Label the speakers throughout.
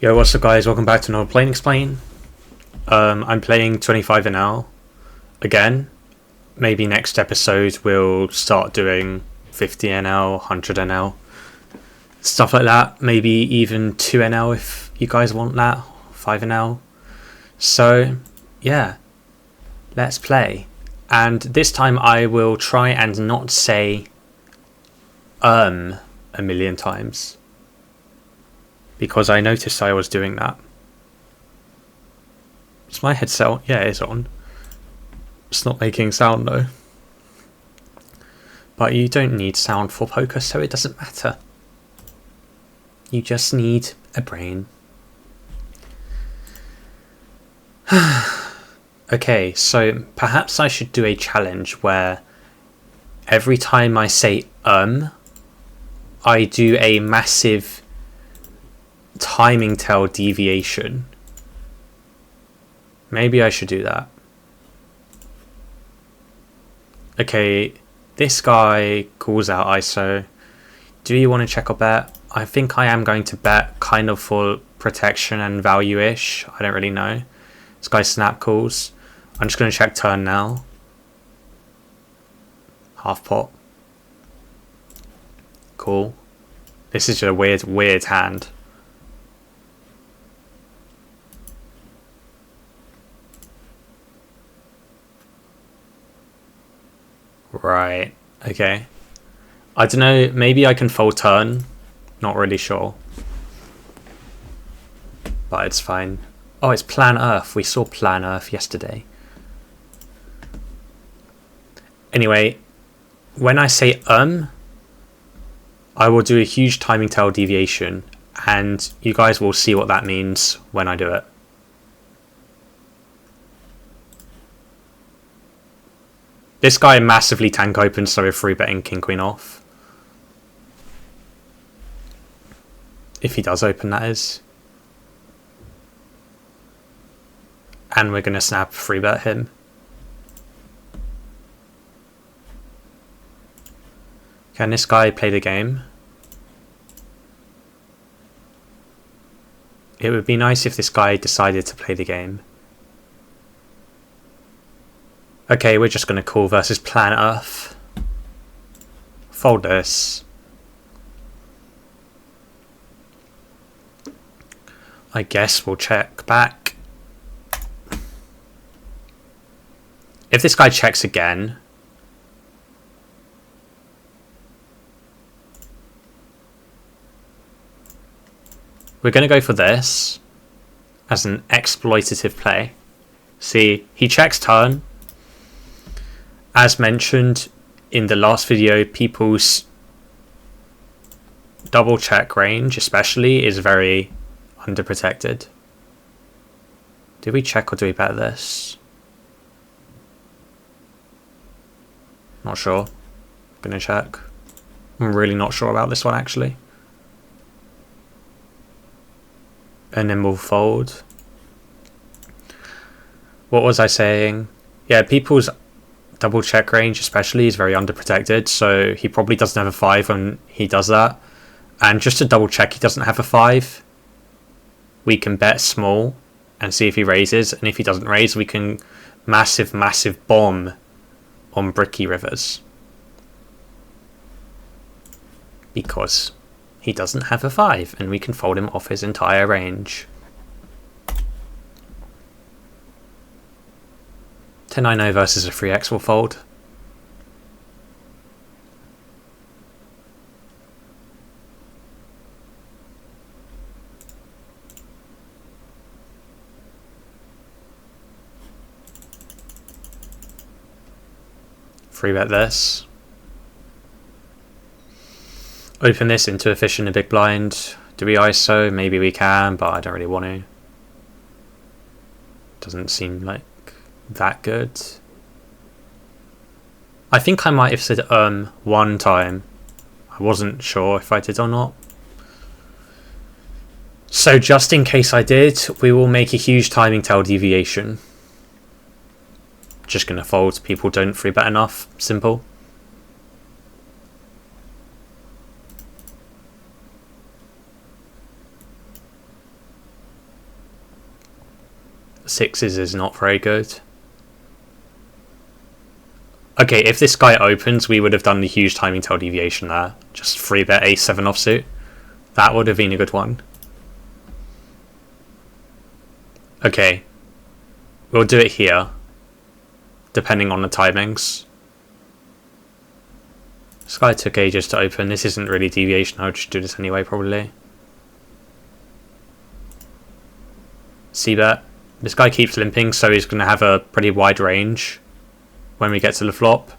Speaker 1: Yo, what's up guys, welcome back to another Plane Explain. I'm playing 25NL again. Maybe next episode we'll start doing 50NL, 100NL, stuff like that. Maybe even 2NL if you guys want that, 5NL. So yeah, let's play. And this time I will try and not say a million times, because I noticed I was doing that. Is my headset on? Yeah, it's on. It's not making sound though. But you don't need sound for poker, so it doesn't matter. You just need a brain. Okay, so perhaps I should do a challenge where every time I say I do a massive timing tail deviation. Maybe I should do that. Okay, this guy calls out ISO. Do you want to check or bet? I think I am going to bet, kind of for protection and value-ish. I don't really know. This guy snap calls. I'm just going to check turn now. Half pot. Cool. This is just a weird hand. Right, okay. I don't know, maybe I can fold turn. Not really sure. But it's fine. Oh, it's Plan Earth. We saw Plan Earth yesterday. Anyway, when I say I will do a huge timing tail deviation, and you guys will see what that means when I do it. This guy massively tank open, so we're free betting king queen off. If he does open, that is. And we're going to snap free bet him. Can this guy play the game? It would be nice if this guy decided to play the game. Okay, we're just going to call versus Plan Earth. Fold this. I guess we'll check back. If this guy checks again, we're going to go for this as an exploitative play. See, he checks turn. As mentioned in the last video, people's double check range especially is very underprotected. Do we check or do we bet this? Not sure. Gonna check. I'm really not sure about this one actually. And then we'll fold. What was I saying? Yeah, people's double check range especially is very underprotected, so he probably doesn't have a 5 when he does that. And just to double check he doesn't have a 5, we can bet small and see if he raises, and if he doesn't raise we can massive bomb on bricky rivers, because he doesn't have a 5 and we can fold him off his entire range. 10-9-0 versus a 3x will fold. Free bet this. Open this into a fish in a big blind. Do we ISO? Maybe we can, but I don't really want to. Doesn't seem like that good. I think I might have said one time. I wasn't sure if I did or not. So just in case I did, we will make a huge timing tail deviation. Just gonna fold. People don't free bet enough. Simple. Sixes is not very good. Okay, if this guy opens, we would have done the huge timing tail deviation there. Just 3-bet ace-7 offsuit. That would have been a good one. Okay. We'll do it here. Depending on the timings. This guy took ages to open. This isn't really deviation. I would just do this anyway, probably. C-bet. This guy keeps limping, so he's going to have a pretty wide range when we get to the flop.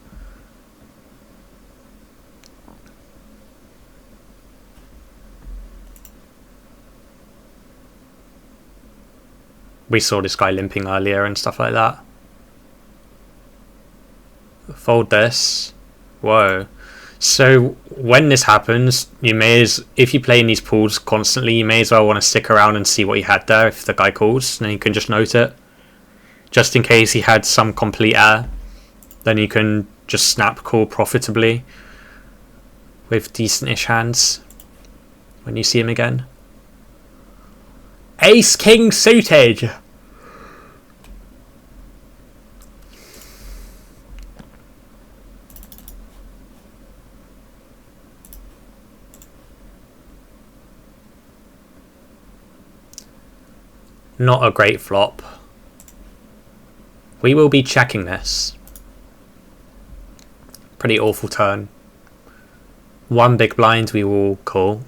Speaker 1: We saw this guy limping earlier and stuff like that. Fold this. Whoa. So when this happens, you may if you play in these pools constantly, you may as well want to stick around and see what he had there if the guy calls, and then you can just note it. Just in case he had some complete air, then you can just snap call profitably with decent-ish hands when you see him again. Ace King suited! Not a great flop. We will be checking this. Pretty awful turn. One big blind we will call.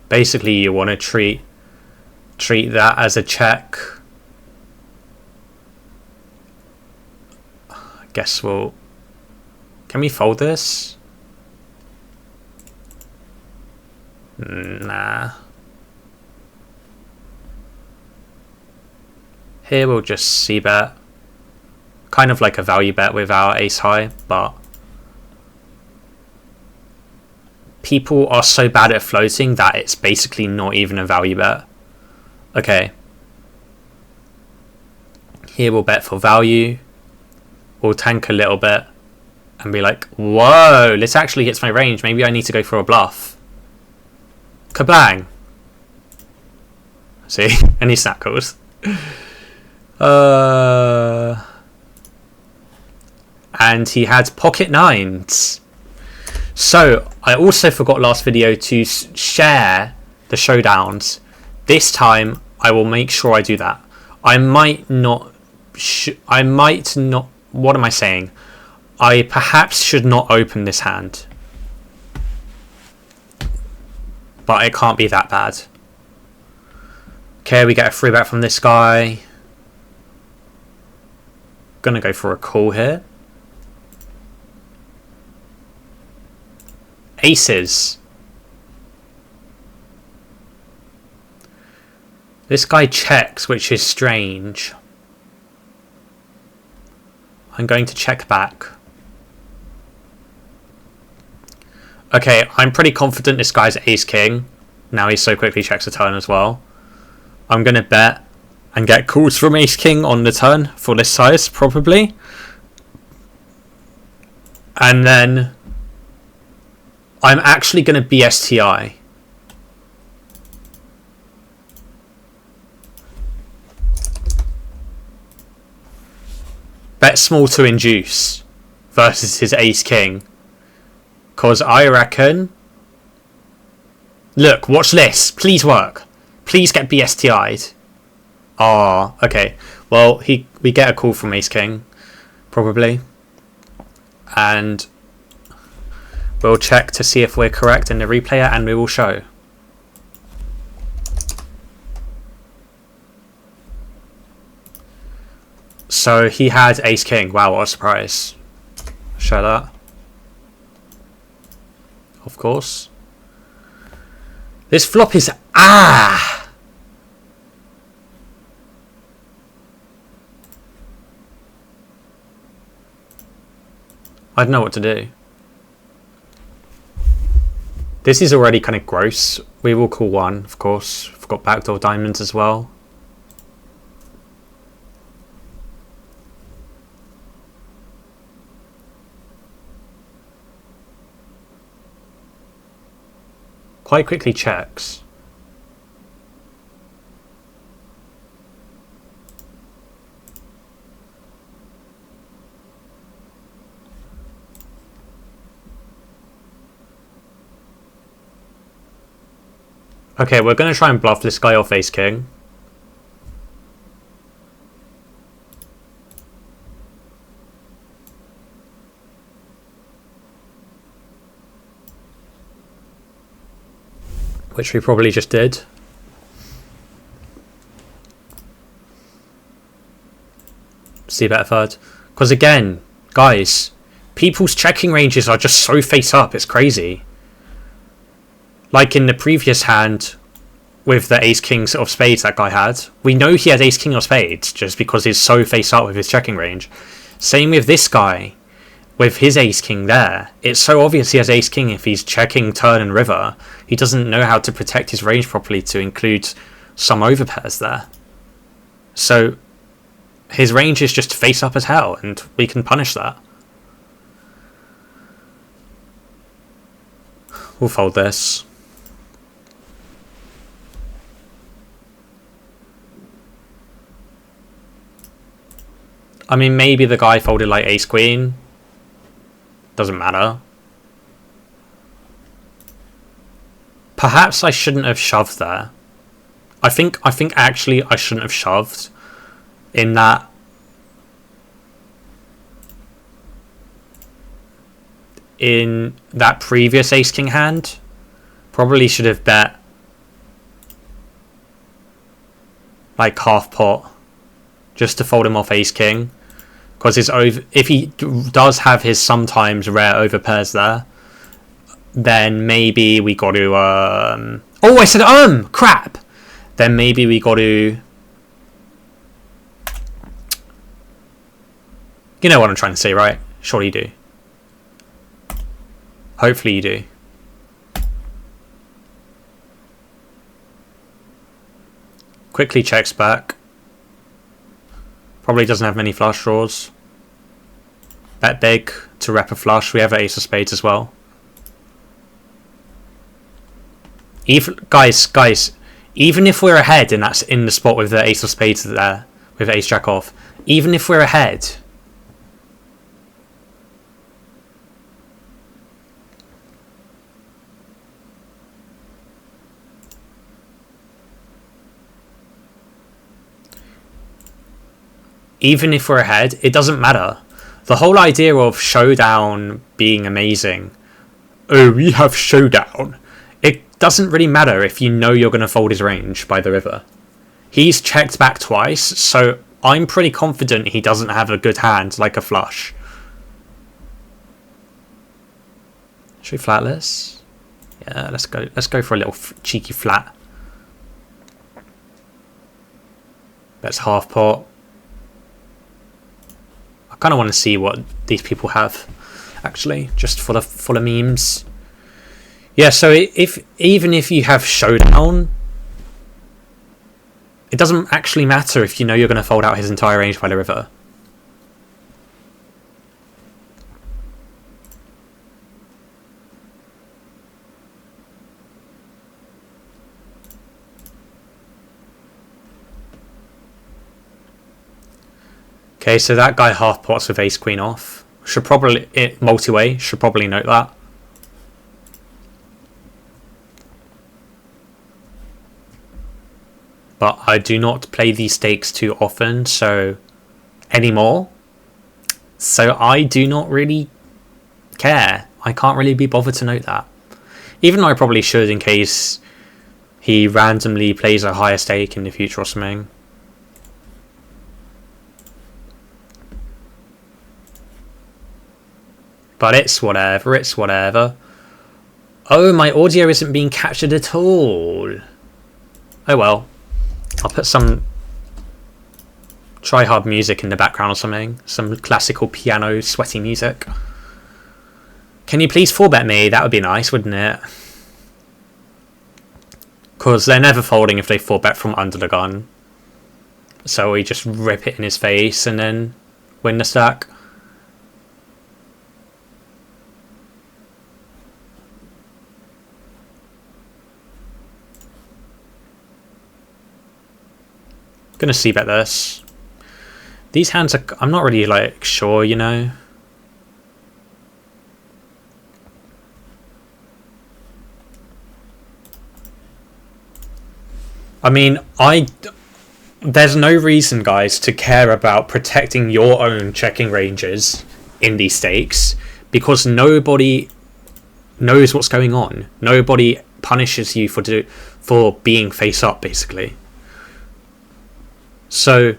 Speaker 1: Basically you want to treat that as a check. I guess we'll... Can we fold this? Nah. Here we'll just c-bet. Kind of like a value bet with our ace high, but people are so bad at floating that it's basically not even a value bet. Okay. Here we'll bet for value. We'll tank a little bit and be like, whoa, this actually hits my range. Maybe I need to go for a bluff. Kabang. See? Any snap calls. And he had pocket nines. So I also forgot last video to share the showdowns. This time I will make sure I do that. I might not. What am I saying? I perhaps should not open this hand, but it can't be that bad. Okay, we get a free bet from this guy. Gonna go for a call here. Aces. This guy checks, which is strange. I'm going to check back. Okay, I'm pretty confident this guy's ace king. Now he so quickly checks the turn as well. I'm going to bet and get calls from ace king on the turn for this size, probably. And then I'm actually going to BSTI. Bet small to induce versus his ace king. Because I reckon... Look, watch this. Please work. Please get BSTI'd. Ah, okay. Well, we get a call from ace king, probably. And we'll check to see if we're correct in the replayer, and we will show. So he had ace king. Wow, what a surprise. Show that. Of course. This flop is... Ah! I don't know what to do. This is already kind of gross. We will call one, of course. We've got backdoor diamonds as well. Quite quickly checks. Okay, we're going to try and bluff this guy off ace king. Which we probably just did. See better third. Because again, guys, people's checking ranges are just so face up, it's crazy. Like in the previous hand with the ace king of spades that guy had, we know he had ace king of spades just because he's so face up with his checking range. Same with this guy with his ace king there. It's so obvious he has ace king if he's checking turn and river. He doesn't know how to protect his range properly to include some overpairs there. So his range is just face up as hell, and we can punish that. We'll fold this. I mean, maybe the guy folded like ace queen. Doesn't matter. Perhaps I shouldn't have shoved there. I think actually I shouldn't have shoved. In that previous ace king hand, probably should have bet like half pot just to fold him off ace king, because if he does have his sometimes rare overpairs there, then maybe we got to oh, I said crap. Then maybe we got to, you know what I'm trying to say, right? Surely you do. Hopefully you do. Quickly checks back. Probably doesn't have many flush draws. Bet big to rep a flush. We have an ace of spades as well. Guys, even if we're ahead and that's in the spot with the ace of spades there, with ace jack off, even if we're ahead, it doesn't matter. The whole idea of showdown being amazing, oh, we have showdown, it doesn't really matter if you know you're going to fold his range by the river. He's checked back twice, so I'm pretty confident he doesn't have a good hand like a flush. Should we flat this? Yeah, let's go for a little cheeky flat. That's half pot. I kind of want to see what these people have, actually, just for the memes. Yeah, so even if you have showdown, it doesn't actually matter if you know you're going to fold out his entire range by the river. Okay, so that guy half pots with ace queen off. Should probably, multi-way, should probably note that. But I do not play these stakes too often, so anymore. So I do not really care. I can't really be bothered to note that. Even though I probably should in case he randomly plays a higher stake in the future or something. But it's whatever. Oh, my audio isn't being captured at all. Oh well. I'll put some try-hard music in the background or something. Some classical piano sweaty music. Can you please 4-bet me? That would be nice, wouldn't it? Because they're never folding if they 4-bet from under the gun. So we just rip it in his face and then win the stack. Gonna see bet this. These hands are, I'm not really like sure, you know. I mean, there's no reason, guys, to care about protecting your own checking ranges in these stakes, because nobody knows what's going on. Nobody punishes you for being face up, basically. So,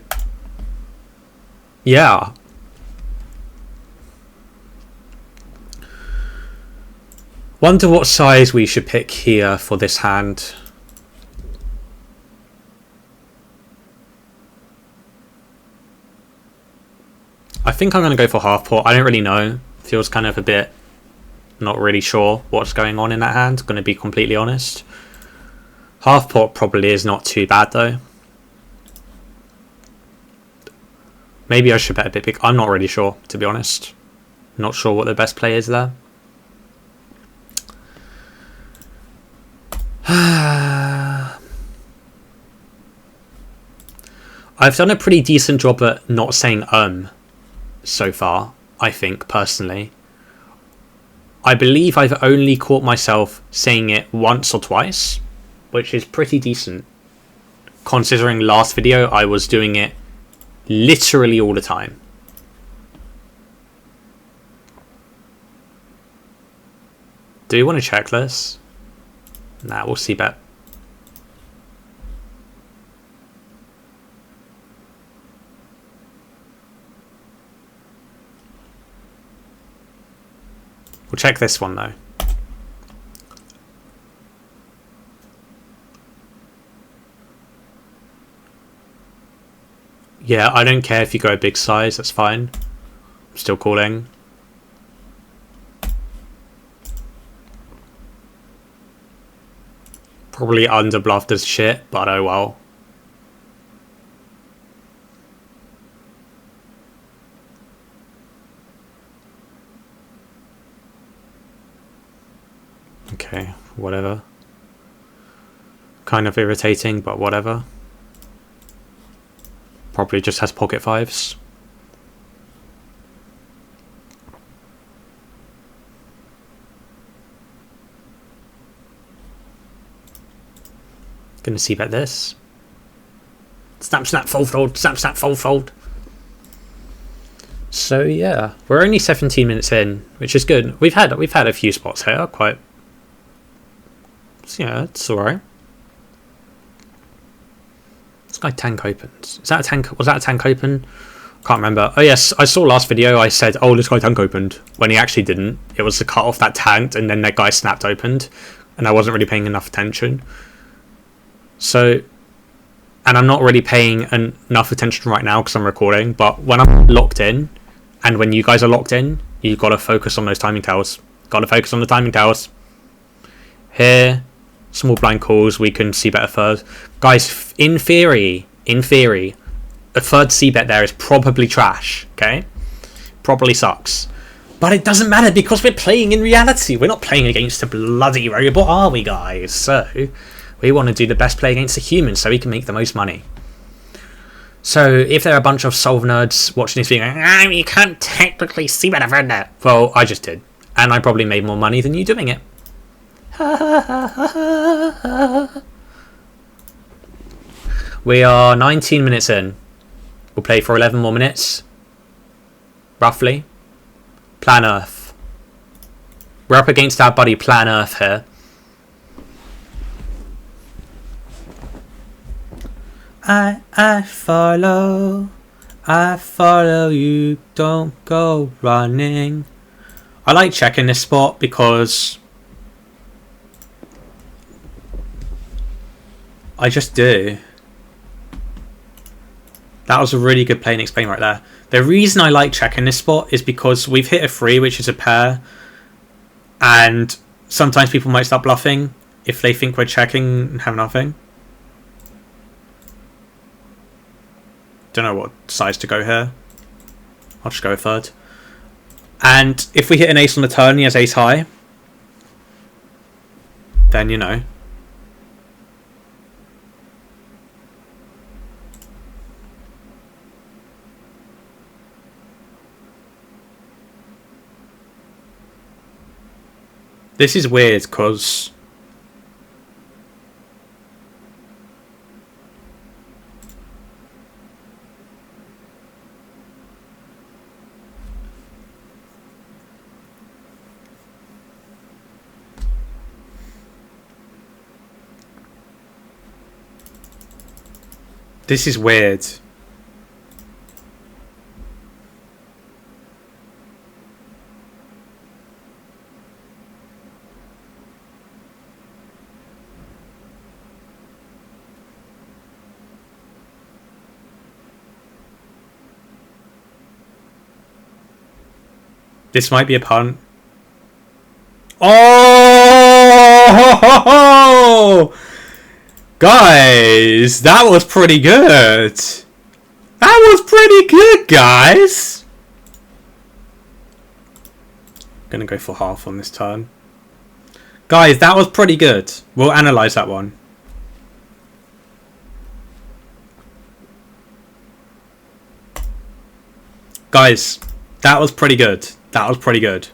Speaker 1: yeah. Wonder what size we should pick here for this hand. I think I'm going to go for half pot. I don't really know. Feels kind of a bit not really sure what's going on in that hand, going to be completely honest. Half pot probably is not too bad though. Maybe I should bet a bit big. I'm not really sure, to be honest. Not sure what the best play is there. I've done a pretty decent job at not saying so far, I think, personally. I believe I've only caught myself saying it once or twice, which is pretty decent. Considering last video, I was doing it literally all the time. Do you want to check this? Nah, we'll see bet. We'll check this one though. Yeah, I don't care if you go a big size, that's fine. I'm still calling. Probably underbluffed as shit, but oh well. Okay, whatever. Kind of irritating, but whatever. Probably just has pocket fives. Gonna see bet this. Snap, snap, fold, fold. Snap, snap, fold, fold. So yeah, we're only 17 minutes in, which is good. We've had a few spots here, quite. So yeah, it's alright. This guy tank opens. Is that a tank? Was that a tank open? Can't remember. Oh yes, I saw last video. I said, "Oh, this guy tank opened," when he actually didn't. It was the cut off that tanked, and then that guy snapped opened, and I wasn't really paying enough attention. So, and I'm not really paying enough attention right now because I'm recording. But when I'm locked in, and when you guys are locked in, you've got to focus on those timing tells. Got to focus on the timing tells. Here, small blind calls. We can see better third, guys. In theory, a third c-bet there is probably trash. Okay, probably sucks. But it doesn't matter because we're playing in reality. We're not playing against a bloody robot, are we, guys? So we want to do the best play against a human so we can make the most money. So if there are a bunch of solve nerds watching this video going, you can't technically see bet a friend there. Well, I just did. And I probably made more money than you doing it. We are 19 minutes in. We'll play for 11 more minutes. Roughly. Plan Earth. We're up against our buddy Plan Earth here. I follow you, don't go running. I like checking this spot because I just do. That was a really good play and explain right there. The reason I like checking this spot is because we've hit a 3, which is a pair, and sometimes people might start bluffing if they think we're checking and have nothing. Don't know what size to go here. I'll just go a third. And if we hit an ace on the turn, he has ace high, then you know. This is weird because This is weird. This might be a pun. Oh! Guys, that was pretty good. That was pretty good, guys. Gonna go for half on this turn. Guys, that was pretty good. We'll analyze that one. Guys, that was pretty good. That was pretty good.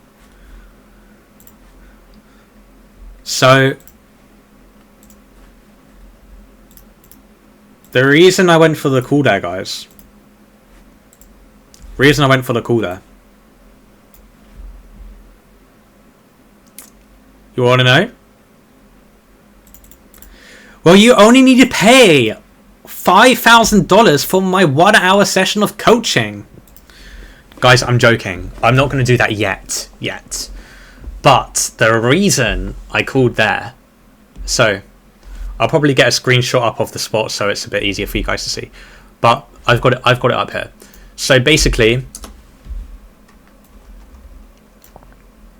Speaker 1: So, the reason I went for the call there, guys. Reason I went for the call there. You want to know? Well, you only need to pay $5,000 for my 1 hour session of coaching. Guys, I'm joking. I'm not going to do that yet. But the reason I called there... So, I'll probably get a screenshot up of the spot so it's a bit easier for you guys to see. But I've got it up here. So basically,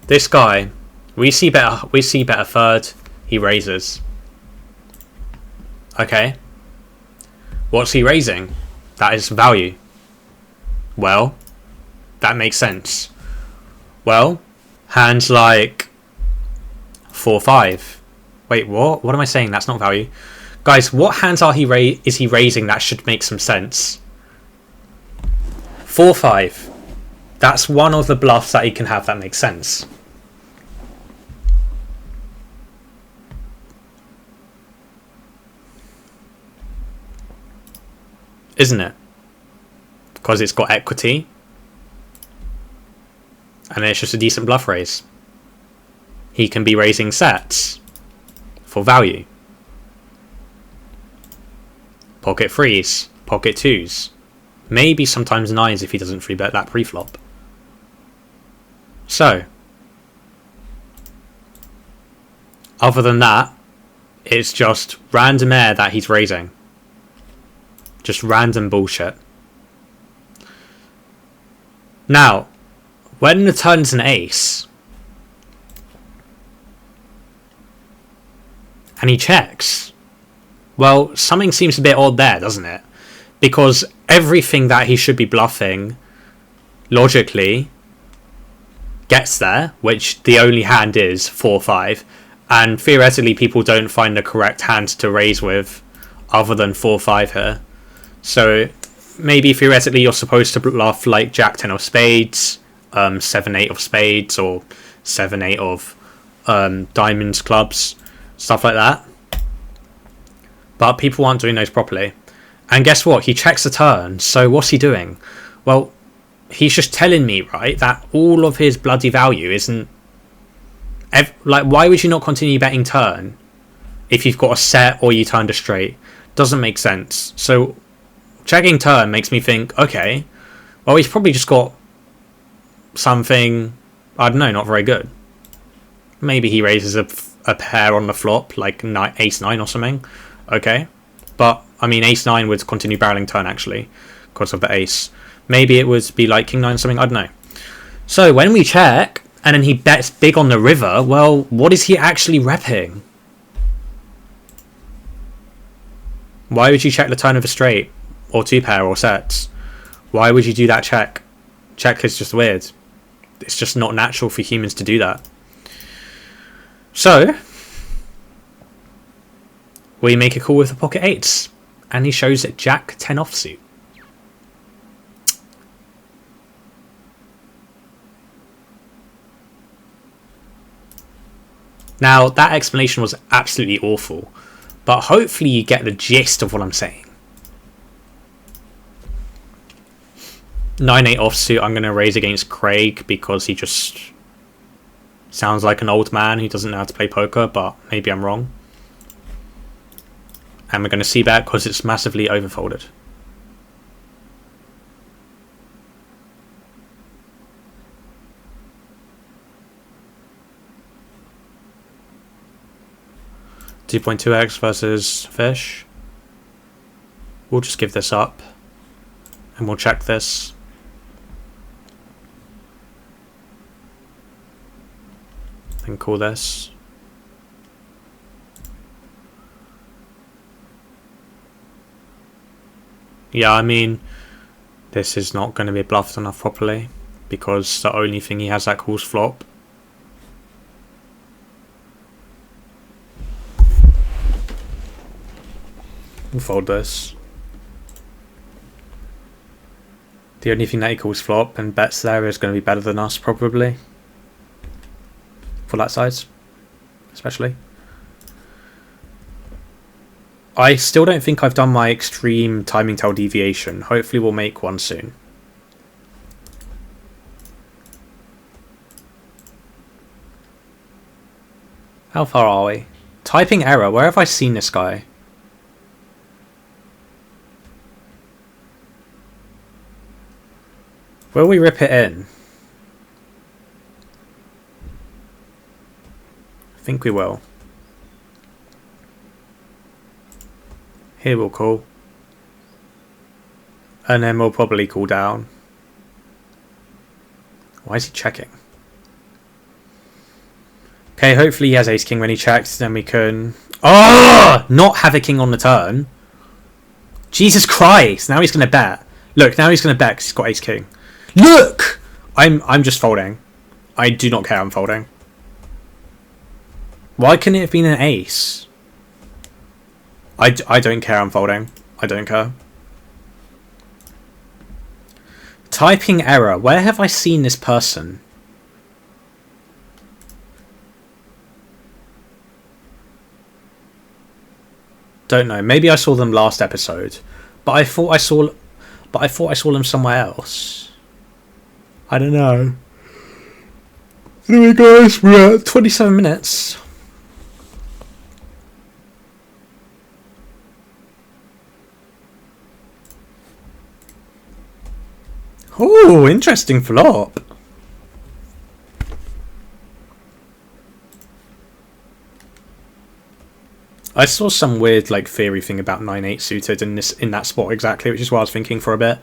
Speaker 1: this guy, we see better third, he raises. Okay. What's he raising? That is value. Well, that makes sense. Well, hands like 4-5. Wait, what? What am I saying? That's not value. Guys, what hands is he raising that should make some sense? 4-5. That's one of the bluffs that he can have that makes sense. Isn't it? Because it's got equity. And it's just a decent bluff raise. He can be raising sets for value. Pocket threes, pocket twos. Maybe sometimes nines if he doesn't free bet that pre-flop. So, other than that, it's just random air that he's raising. Just random bullshit. Now, when the turn's an ace, and he checks, well, something seems a bit odd there, doesn't it? Because everything that he should be bluffing, logically, gets there, which the only hand is 4-5, and theoretically people don't find the correct hand to raise with other than 4-5 here. So maybe theoretically you're supposed to bluff like Jack 10 of spades, 7-8 of spades, or 7-8 of diamonds, clubs, stuff like that. But people aren't doing those properly. And guess what? He checks the turn. So what's he doing? Well, he's just telling me, right, that all of his bloody value isn't... Like, why would you not continue betting turn if you've got a set or you turned a straight? Doesn't make sense. So checking turn makes me think, okay, well, he's probably just got something, I don't know, not very good. Maybe he raises a pair on the flop, like ace-9 or something. Okay. But, I mean, ace-9 would continue barreling turn, actually, because of the ace. Maybe it would be like king-9 or something, I don't know. So, when we check, and then he bets big on the river, well, what is he actually repping? Why would you check the turn of a straight? Or two pair or sets? Why would you do that check? Check is just weird. It's just not natural for humans to do that. So, we make a call with the pocket eights, and he shows it Jack 10 offsuit. Now, that explanation was absolutely awful, but hopefully you get the gist of what I'm saying. 9-8 offsuit, I'm going to raise against Craig because he just sounds like an old man who doesn't know how to play poker, but maybe I'm wrong. And we're going to see back because it's massively overfolded. (2.2x) versus fish. We'll just give this up. And we'll check this. Then call this. Yeah, I mean, this is not going to be bluffed enough properly because the only thing he has that calls flop. We'll fold this. The only thing that he calls flop and bets there is going to be better than us probably. For that size, especially. I still don't think I've done my extreme timing tail deviation. Hopefully we'll make one soon. How far are we? Typing error. Where have I seen this guy? Will we rip it in? I think we will. Here we'll call. And then we'll probably call down. Why is he checking? Okay, hopefully he has ace king when he checks, then we can... Oh! Not have a king on the turn. Jesus Christ! Now he's going to bet. Look, now he's going to bet because he's got ace king. Look! I'm just folding. I do not care, I'm folding. Why couldn't it have been an ace? I don't care, I'm folding. I don't care. Typing error. Where have I seen this person? Don't know. Maybe I saw them last episode, but I thought I saw them somewhere else. I don't know. Anyway, guys, we're at 27 minutes. Oh, interesting flop. I saw some weird like theory thing about 9-8 suited in that spot exactly, which is what I was thinking for a bit.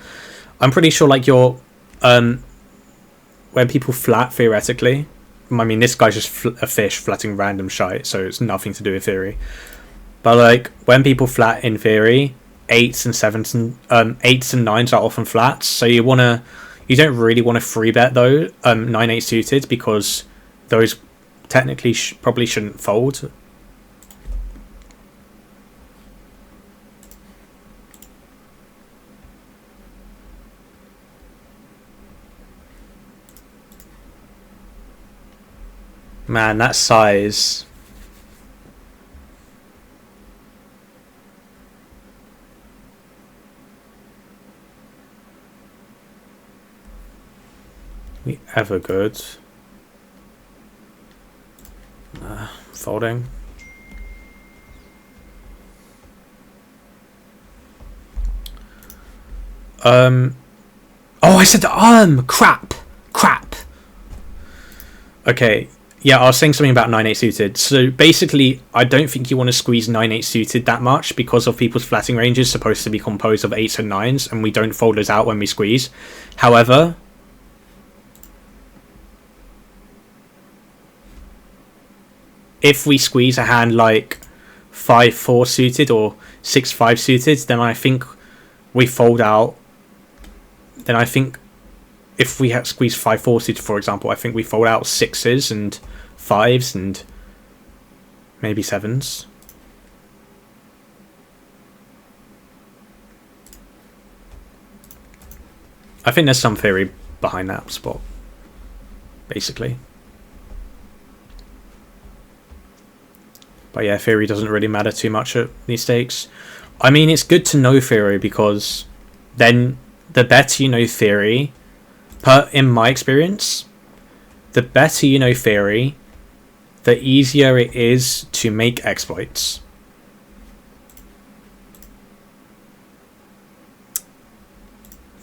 Speaker 1: I'm pretty sure like your when people flat theoretically, I mean this guy's just a fish flatting random shite, so it's nothing to do with theory. But like when people flat in theory, 8s and 7s and 8s and 9s are often flats, so you don't really want to free bet though 9-8 suited because those technically probably shouldn't fold. Man, that size. We ever good. Folding. Oh, I said crap. Okay. Yeah, I was saying something about 9-8 suited. So basically, I don't think you want to squeeze 9-8 suited that much because of people's flatting range is supposed to be composed of 8s and 9s, and we don't fold those out when we squeeze. However, if we squeeze a hand like 5-4 suited or 6-5 suited, then I think we fold out. Then I think if we have squeezed 5-4 suited, for example, I think we fold out 6s and 5s and maybe 7s. I think there's some theory behind that spot, basically. But yeah, theory doesn't really matter too much at these stakes. I mean, it's good to know theory because then the better you know theory, in my experience, the better you know theory, the easier it is to make exploits.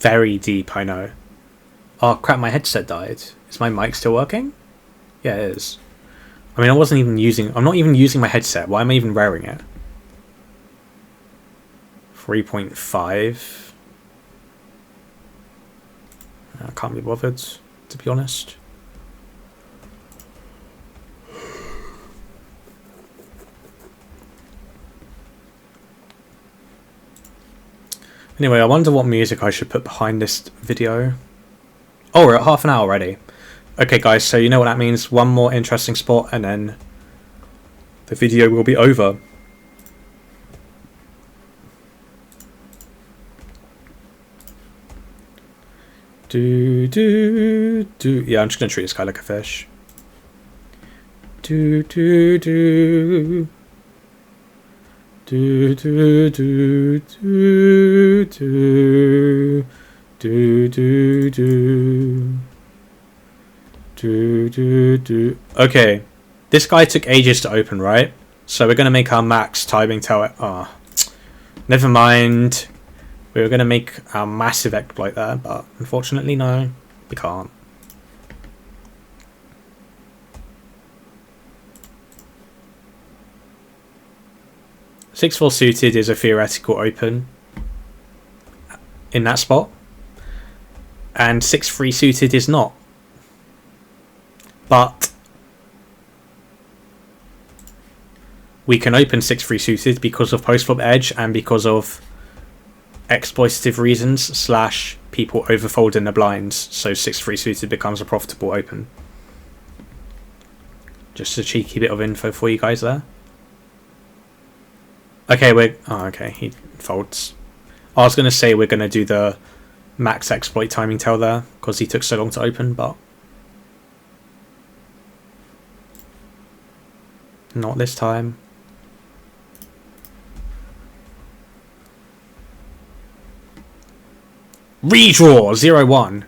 Speaker 1: very deep, I know. Oh crap, my headset died. Is my mic still working? Yeah, it is. I mean, I'm not even using my headset. Why am I even wearing it? 3.5. I can't be bothered, to be honest. Anyway, I wonder what music I should put behind this video. Oh, we're at half an hour already. Okay, guys, so you know what that means. One more interesting spot, and then the video will be over. Do, do, do. Yeah, I'm just going to treat this guy like a fish. Do, do, do. Do, do, do, do, do. Do, do, do. Do, do, do. Okay, this guy took ages to open, right? So we're going to make our max timing tell it. Oh, never mind. We were going to make a massive exploit there, but unfortunately, no, we can't. Six-4 suited is a theoretical open in that spot, and 6-3 suited is not. But we can open 6-3 suited because of post-flop edge and because of exploitative reasons / people overfolding the blinds, so 6-3 suited becomes a profitable open. Just a cheeky bit of info for you guys there. Okay, okay, he folds. I was going to say we're going to do the max exploit timing tell there because he took so long to open, but not this time. Redraw 0-1.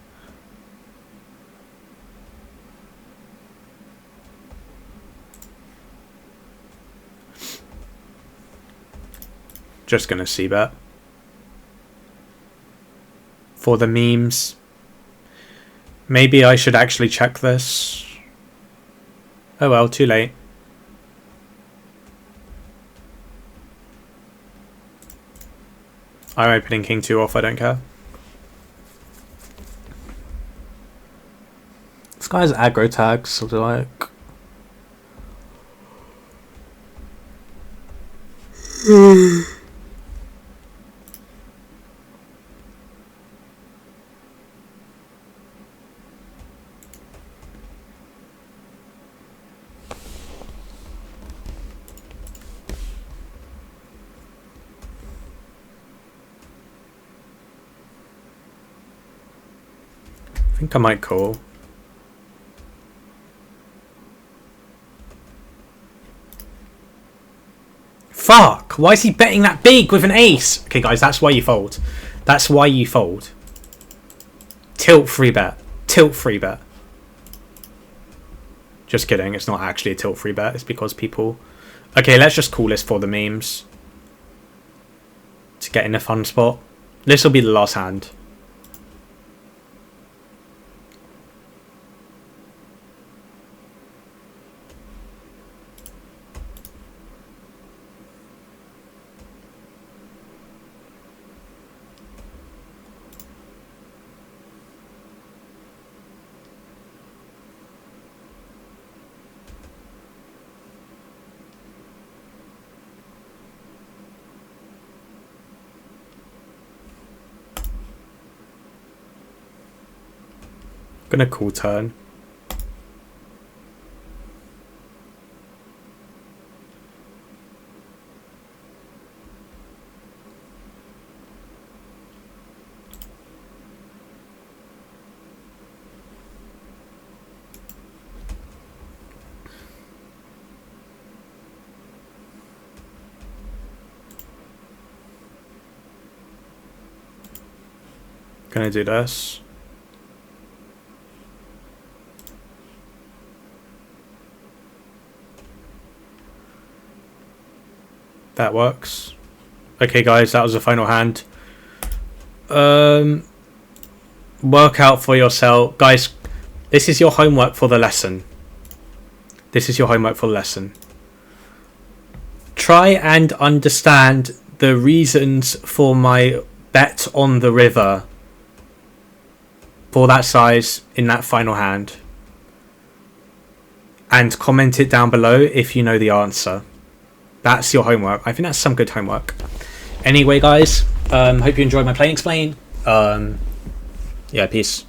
Speaker 1: Just gonna see bet for the memes. Maybe I should actually check this. Oh well, too late. I'm opening king 2 off, I don't care. This guy's aggro tags, so like... I think I might call. Fuck! Why is he betting that big with an ace? Okay, guys, that's why you fold. That's why you fold. Tilt free bet. Tilt free bet. Just kidding. It's not actually a tilt free bet. It's because people... Okay, let's just call this for the memes. To get in a fun spot. This will be the last hand. Gonna call turn. Gonna do this. That works. Okay, guys, that was the final hand. work out for yourself, guys. This is your homework for the lesson. Try and understand the reasons for my bet on the river for that size in that final hand, and comment it down below if you know the answer. That's your homework. I think that's some good homework. Anyway, guys, hope you enjoyed my Play and Explain. Yeah, peace.